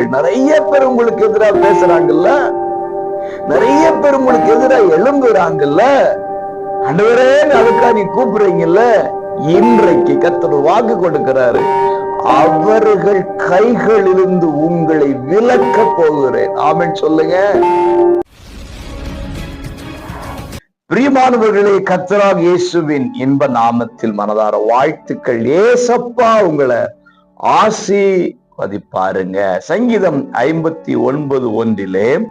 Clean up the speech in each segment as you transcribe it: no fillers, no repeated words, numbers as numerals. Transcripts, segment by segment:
நிறைய பேர் உங்களுக்கு எதிராக பேசுறாங்கல்ல, நிறைய பேர் உங்களுக்கு எதிராக எழும்புறாங்கல்ல, ஆண்டவரே அதுக்கா நீ கூப்பிடுறீங்கல்ல. இன்றைக்கு கர்த்தர் வாக்கு கொடுக்கிறாரு, அவர்கள் கைகளிலிருந்து உங்களை விலக்க போகிறேன். ஆமென் சொல்லுங்க. பிரியமானவர்களே, கர்த்தராகிய இயேசுவின் இன்ப நாமத்தில் மனதார வாழ்த்துக்கள். ஏசப்பா உங்களை ஆசீர்வதிப்பாருங்க. சங்கீதம் 59:1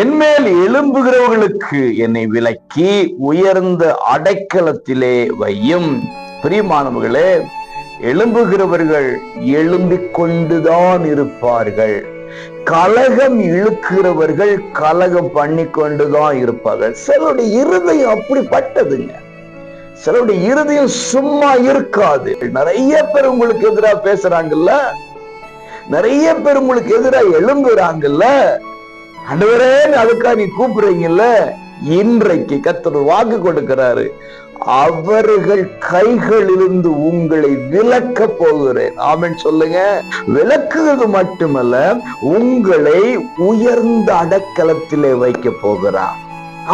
என்மேல் எழும்புகிறவர்களுக்கு என்னை விலக்கி உயர்ந்த அடைக்கலத்திலே வையும். பிரியமானவர்களே, எழும்புகிறவர்கள் எழும்பிக் கொண்டுதான் இருப்பார்கள். கலகம் இழுக்கிறவர்கள் கலகம் பண்ணி கொண்டுதான் இருப்பார்கள். சிலருடைய இருதயம் அப்படிப்பட்டதுங்க. சிலருடைய இருதயம் சும்மா இருக்காது. நிறைய பேர் உங்களுக்கு எதிராக பேசுறாங்கல்ல, நிறைய பேர் உங்களுக்கு எதிராக எழும்புறாங்கல்ல, ஆண்டவரே அதுக்கா நீ கூப்பிடுறீங்கல்ல. இன்றைக்கு கர்த்தர் வாக்கு கொடுக்கிறாரு, அவர்கள் கைகளிலிருந்து உங்களை விலக்க போகிறேன். ஆமென் சொல்லுங்க. விலக்குவது மட்டுமல்ல, உங்களை உயர்ந்த அடைக்கலத்திலே வைக்க போகிறார்.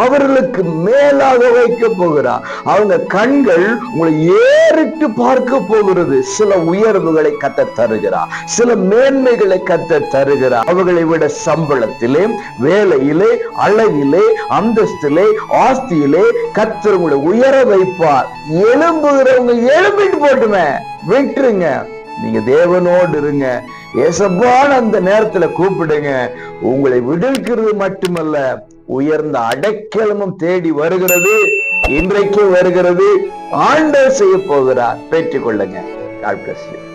அவர்களுக்கு மேலாக வைக்க போகிறார். அவங்க கண்கள் உங்களை ஏறிட்டு பார்க்க போகிறது. சில உயர்வுகளை கத்த தருகிறார், சில மேன்மைகளை கத்த தருகிறார். அவர்களை விட சம்பளத்திலே, வேலையிலே, அழகிலே, அந்தஸ்திலே, ஆஸ்தியிலே கர்த்தர் உங்களை உயர வைப்பார். எழும்புகிறவங்க எழும்பிட்டு போட்டுமே, விட்டுருங்க. நீங்க தேவனோடு இருங்க. ஏசப்பான்னு அந்த நேரத்துல கூப்பிடுங்க. உங்களை விடுவிக்கிறது மட்டுமல்ல, உயர்ந்த அடைக்கலமும் தேடி வருகிறது. இன்றைக்கே வருகிறது. ஆண்டவர் செய்ய போகிறார். பெற்றுக்கொள்ளுங்க. God bless you.